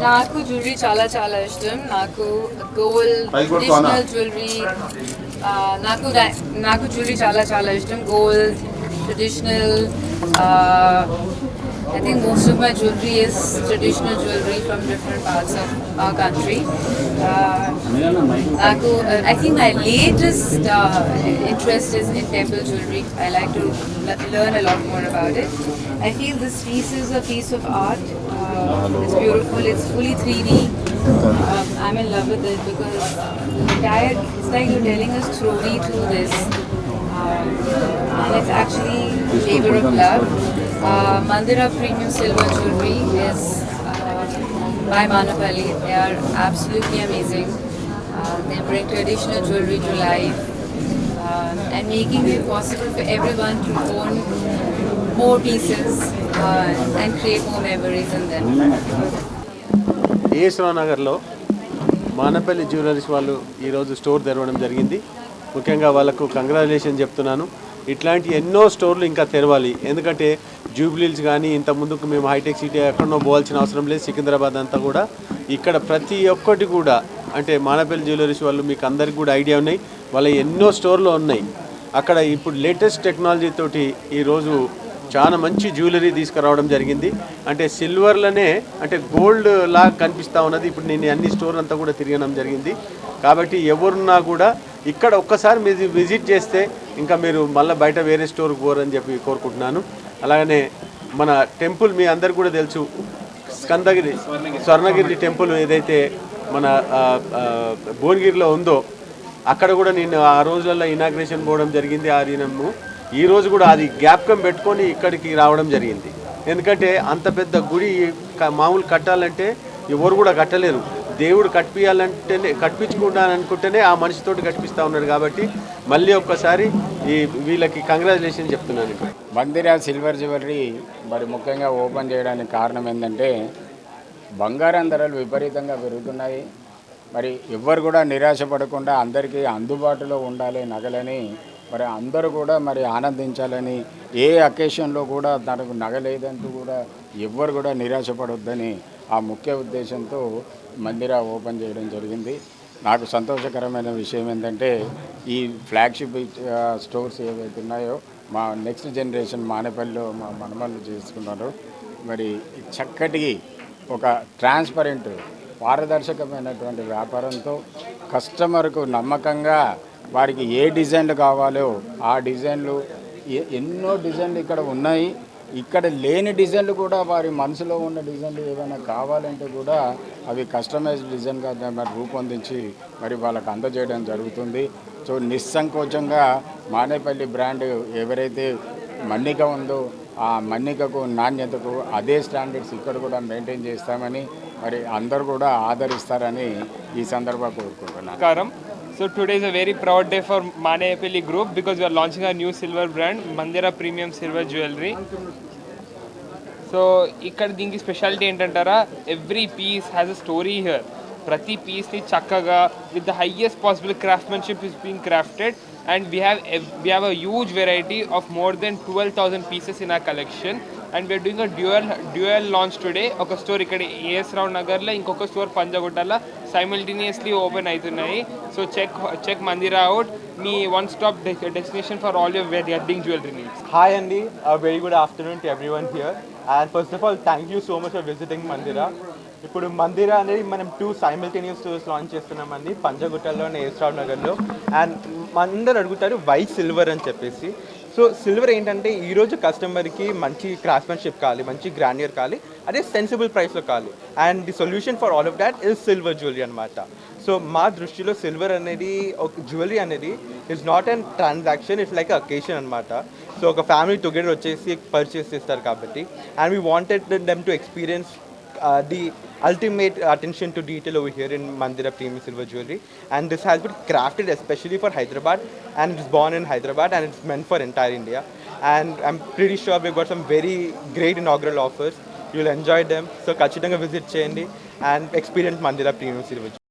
నాకు జ్యువెలరీ చాలా చాలా ఇష్టం. నాకు గోల్డ్ ట్రెడిషనల్ జ్యువెలరీ నాకు నాకు జ్యువెలరీ చాలా చాలా ఇష్టం. Gold traditional I think most of my jewelry is traditional jewelry from different parts of our country. I think my latest interest is in temple jewelry. I like to learn a lot more about it. I feel this piece is a piece of art. It's beautiful. It's fully 3D. I'm in love with it because it's like you're telling a story through this. And it's actually labor of love. Mandira Premium Silver Jewelry is by Manapalli. They are absolutely amazing. They bring traditional jewelry to life and making it possible for everyone to own more pieces and create more memories in them. AS Rao నగర్లో Manepalli jewelleries వాళ్ళు ఈరోజు store తెరవడం జరిగింది. ముఖ్యంగా వాళ్ళకు congratulation చెప్తున్నాను. ఇట్లాంటి ఎన్నో స్టోర్లు ఇంకా తెరవాలి. ఎందుకంటే జూబ్లీల్స్ కానీ ఇంత ముందుకు మేము హైటెక్ సిటీ ఎక్కడనో పోవాల్సిన అవసరం లేదు. సికింద్రాబాద్ అంతా కూడా ఇక్కడ ప్రతి ఒక్కటి కూడా అంటే మానపల్లి జ్యువెలరీస్ వాళ్ళు మీకు అందరికి కూడా ఐడియా ఉన్నాయి. వాళ్ళ ఎన్నో స్టోర్లు ఉన్నాయి. అక్కడ ఇప్పుడు లేటెస్ట్ టెక్నాలజీ తోటి ఈరోజు చాలా మంచి జ్యువెలరీ తీసుకురావడం జరిగింది. అంటే సిల్వర్లోనే అంటే గోల్డ్ లాగా కనిపిస్తూ ఉన్నది. ఇప్పుడు నేను అన్ని స్టోర్ అంతా కూడా తిరగడం జరిగింది. కాబట్టి ఎవరున్నా కూడా ఇక్కడ ఒక్కసారి మీరు విజిట్ చేస్తే ఇంకా మీరు మళ్ళీ బయట వేరే స్టోర్కి పోరని చెప్పి కోరుకుంటున్నాను. అలాగనే మన టెంపుల్ మీ అందరికి కూడా తెలుసు, స్వర్ణగిరి టెంపుల్ ఏదైతే మన భువనగిరిలో ఉందో అక్కడ కూడా నేను ఆ రోజులలో ఇనాగ్రేషన్ పోవడం జరిగింది. ఆ దినము ఈరోజు కూడా అది జ్ఞాపకం పెట్టుకొని ఇక్కడికి రావడం జరిగింది. ఎందుకంటే అంత పెద్ద గుడి మామూలు కట్టాలంటే ఎవరు కూడా కట్టలేరు. దేవుడు కట్టియాలంటేనే కట్టించుకుంటాననుకుంటేనే ఆ మనిషితోటి కట్టిస్తూ ఉన్నాడు. కాబట్టి మళ్ళీ ఒక్కసారి వీళ్ళకి కంగ్రాచులేషన్ చెప్తున్నాను. మందిరా సిల్వర్ జ్యువెలరీ మరి ముఖ్యంగా ఓపెన్ చేయడానికి కారణం ఏంటంటే బంగారం ధరలు విపరీతంగా పెరుగుతున్నాయి. మరి ఎవ్వరు కూడా నిరాశపడకుండా అందరికీ అందుబాటులో ఉండాలి నగలని, మరి అందరూ కూడా మరి ఆనందించాలని, ఏ అకేషన్లో కూడా తనకు నగలేదంటూ కూడా ఎవ్వరు కూడా నిరాశపడొద్దని ఆ ముఖ్య ఉద్దేశంతో మందిరా ఓపెన్ చేయడం జరిగింది. నాకు సంతోషకరమైన విషయం ఏంటంటే ఈ ఫ్లాగ్షిప్ స్టోర్స్ ఏవైతే ఉన్నాయో మా నెక్స్ట్ జనరేషన్ మానేపల్లిలో మా మనమల్ని చేసుకున్నారు. మరి చక్కటి ఒక ట్రాన్స్పరెంట్ పారదర్శకమైనటువంటి వ్యాపారంతో కస్టమర్కు నమ్మకంగా వారికి ఏ డిజైన్లు కావాలో ఆ డిజైన్లు ఎన్నో డిజైన్లు ఇక్కడ ఉన్నాయి. ఇక్కడ లేని డిజైన్లు కూడా వారి మనసులో ఉన్న డిజైన్లు ఏమైనా కావాలంటే కూడా అవి కస్టమైజ్డ్ డిజైన్గా మరి రూపొందించి మరి వాళ్ళకు అందజేయడం జరుగుతుంది. సో నిస్సంకోచంగా మానేపల్లి బ్రాండ్ ఎవరైతే మన్నిక ఉందో ఆ మన్నికకు నాణ్యతకు అదే స్టాండర్డ్స్ ఇక్కడ కూడా మెయింటైన్ చేస్తామని మరి అందరూ కూడా ఆదరిస్తారని ఈ సందర్భంగా కోరుకుంటున్నాను. So today is a very proud day for Manapalli Group because we are launching a new silver brand, Mandira Premium Silver Jewelry. So ఇక్కడ దీనికి స్పెషాలిటీ ఏంటంటారా, every piece has a story here. ప్రతి పీస్ని చక్కగా with the highest possible craftsmanship is being crafted and we have a huge variety of more than 12,000 pieces in our collection and we are doing a dual launch today. ఒక store ఇక్కడ AS Rao నగర్లో, ఇంకొక store పంజగుట్టలో simultaneously open అవుతున్నాయి. So check మందిరా out, మీ one stop destination for all your wedding jewellery needs. Hi Andy, a very good afternoon to everyone here and first of all thank you so much for visiting Mandira. ఇప్పుడు మందిరా అనేది మనం 2 simultaneous stores launch చేస్తున్నామండి, పంజగుట్టలో as Rao నగర్లో. And అందరూ అడుగుతారు why silver అని చెప్పేసి. So silver ఏంటంటే ఈరోజు కస్టమర్కి మంచి క్రాఫ్ట్మెన్షిప్ కావాలి, మంచి గ్రాండియర్ కావాలి, అదే సెన్సిబుల్ ప్రైస్లో కావాలి. And the solution for all of that is silver jewellery అనమాట. సో మా దృష్టిలో సిల్వర్ అనేది ఒక జ్యువెలరీ అనేది is not an transaction, it's like occasion అనమాట. సో ఒక ఫ్యామిలీ టుగెదర్ వచ్చేసి పర్చేస్ చేస్తారు కాబట్టి. And we wanted them to experience the ultimate attention to detail over here in Mandira Premium Silver Jewelry, and this has been crafted especially for Hyderabad and it's born in Hyderabad and it's meant for entire India. And I'm pretty sure we've got some very great inaugural offers. You'll enjoy them. So ఖచ్చితంగా visit cheyandi and experience Mandira Premium Silver Jewelry.